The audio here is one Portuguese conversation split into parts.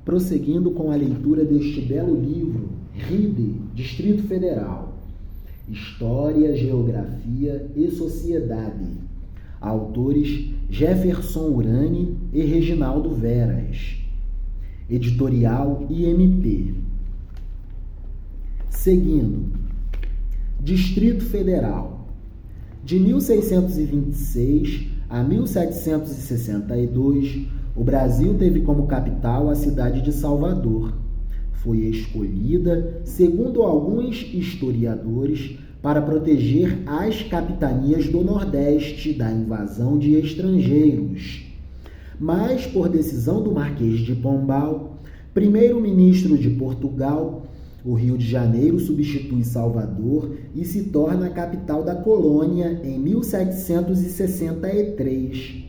prosseguindo com a leitura deste belo livro, RIDE, Distrito Federal, História, Geografia e Sociedade. Autores Jefferson Urani e Reginaldo Veras. Editorial IMP. Seguindo, Distrito Federal. De 1626 a 1762, o Brasil teve como capital a cidade de Salvador. Foi escolhida, segundo alguns historiadores, para proteger as capitanias do Nordeste da invasão de estrangeiros. Mas, por decisão do Marquês de Pombal, primeiro-ministro de Portugal, o Rio de Janeiro substitui Salvador e se torna a capital da colônia em 1763.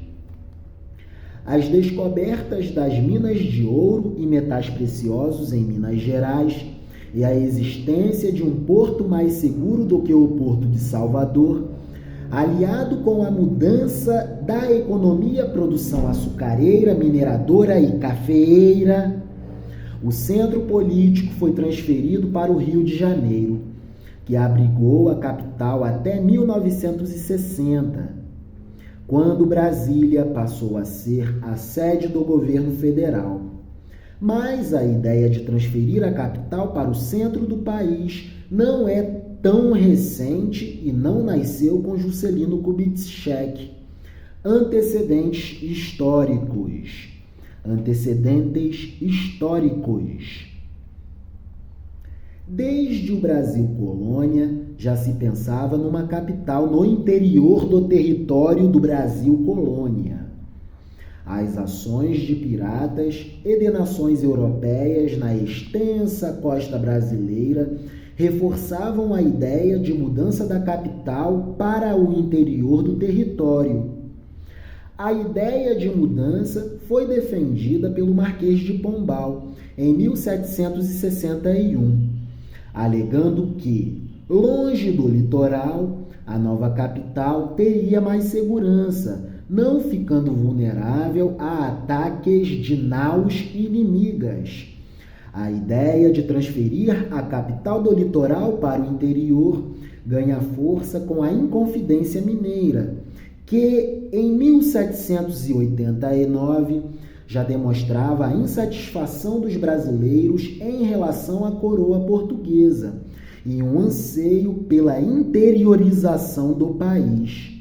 As descobertas das minas de ouro e metais preciosos em Minas Gerais e a existência de um porto mais seguro do que o Porto de Salvador, aliado com a mudança da economia, produção açucareira, mineradora e cafeeira, o centro político foi transferido para o Rio de Janeiro, que abrigou a capital até 1960, quando Brasília passou a ser a sede do governo federal. Mas a ideia de transferir a capital para o centro do país não é tão recente e não nasceu com Juscelino Kubitschek. Antecedentes históricos. Desde o Brasil colônia, já se pensava numa capital no interior do território do Brasil colônia. As ações de piratas e de nações europeias na extensa costa brasileira reforçavam a ideia de mudança da capital para o interior do território. A ideia de mudança foi defendida pelo Marquês de Pombal em 1761, alegando que, longe do litoral, a nova capital teria mais segurança, não ficando vulnerável a ataques de naus inimigas. A ideia de transferir a capital do litoral para o interior ganha força com a Inconfidência Mineira, que em 1789 já demonstrava a insatisfação dos brasileiros em relação à coroa portuguesa e um anseio pela interiorização do país.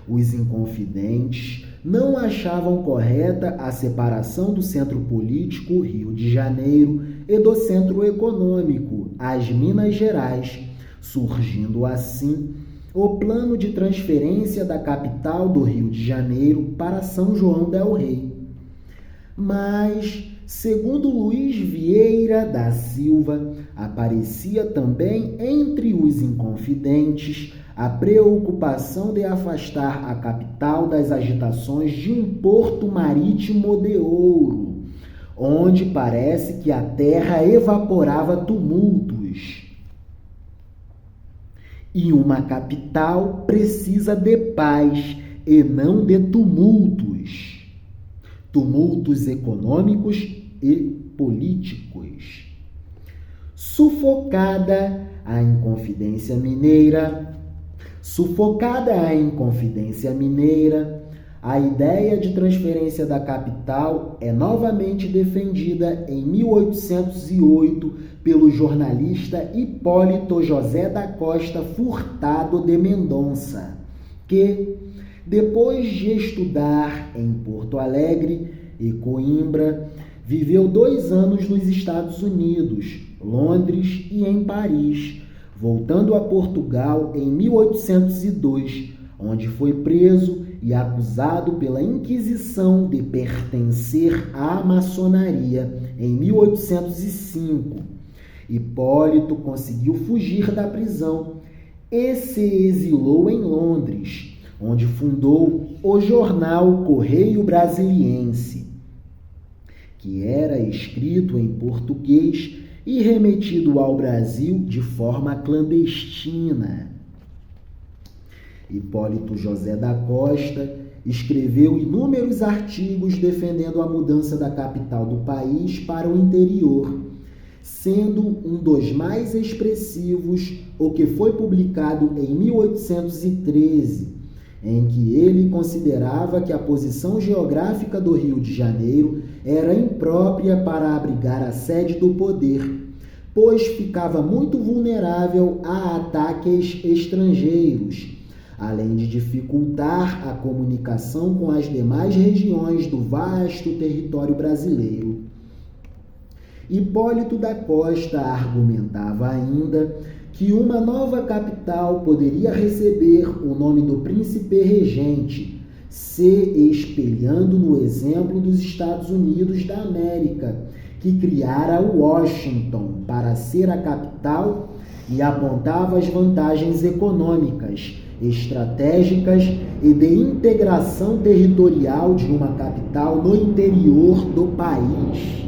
Os inconfidentes não achavam correta a separação do centro político, Rio de Janeiro, e do centro econômico, as Minas Gerais, surgindo assim o plano de transferência da capital do Rio de Janeiro para São João del Rei. Mas, segundo Luiz Vieira da Silva, aparecia também entre os inconfidentes a preocupação de afastar a capital das agitações de um porto marítimo de ouro, onde parece que a terra evaporava tumultos. E uma capital precisa de paz e não de tumultos. Tumultos econômicos e políticos. Sufocada a Inconfidência Mineira, a ideia de transferência da capital é novamente defendida em 1808 pelo jornalista Hipólito José da Costa Furtado de Mendonça, que, depois de estudar em Porto Alegre e Coimbra, viveu 2 anos nos Estados Unidos, Londres e em Paris, voltando a Portugal em 1802, onde foi preso e acusado pela Inquisição de pertencer à maçonaria em 1805. Hipólito conseguiu fugir da prisão e se exilou em Londres, onde fundou o jornal Correio Brasiliense, que era escrito em português e remetido ao Brasil de forma clandestina. Hipólito José da Costa escreveu inúmeros artigos defendendo a mudança da capital do país para o interior, sendo um dos mais expressivos o que foi publicado em 1813, em que ele considerava que a posição geográfica do Rio de Janeiro era imprópria para abrigar a sede do poder, pois ficava muito vulnerável a ataques estrangeiros, além de dificultar a comunicação com as demais regiões do vasto território brasileiro. Hipólito da Costa argumentava ainda que uma nova capital poderia receber o nome do príncipe regente, se espelhando no exemplo dos Estados Unidos da América, que criara Washington para ser a capital e apontava as vantagens econômicas, estratégicas e de integração territorial de uma capital no interior do país.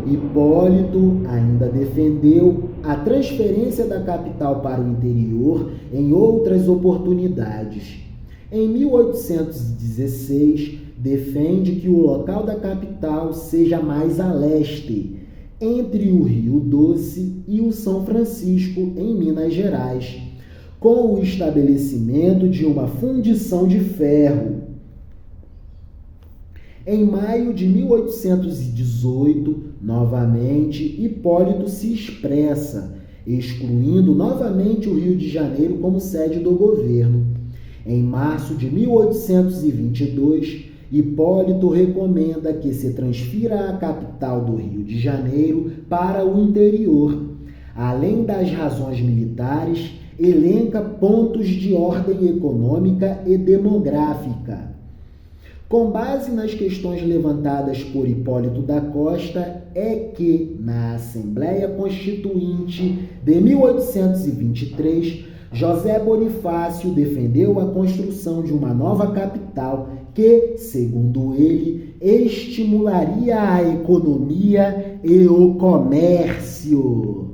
Hipólito ainda defendeu a transferência da capital para o interior em outras oportunidades. Em 1816, defende que o local da capital seja mais a leste, entre o Rio Doce e o São Francisco, em Minas Gerais, com o estabelecimento de uma fundição de ferro. Em maio de 1818, novamente, Hipólito se expressa, excluindo novamente o Rio de Janeiro como sede do governo. Em março de 1822, Hipólito recomenda que se transfira a capital do Rio de Janeiro para o interior. Além das razões militares, elenca pontos de ordem econômica e demográfica. Com base nas questões levantadas por Hipólito da Costa, é que, na Assembleia Constituinte de 1823, José Bonifácio defendeu a construção de uma nova capital que, segundo ele, estimularia a economia e o comércio.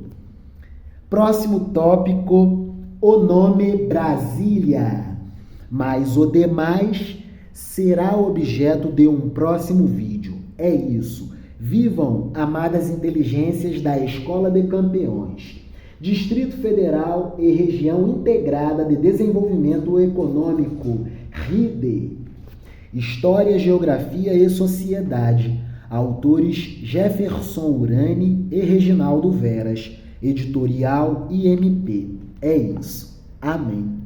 Próximo tópico, o nome Brasília, mas o demais será objeto de um próximo vídeo. É isso. Vivam, amadas inteligências da Escola de Campeões, Distrito Federal e Região Integrada de Desenvolvimento Econômico, RIDE. História, Geografia e Sociedade. Autores Jefferson Urani e Reginaldo Veras. Editorial IMP. É isso. Amém.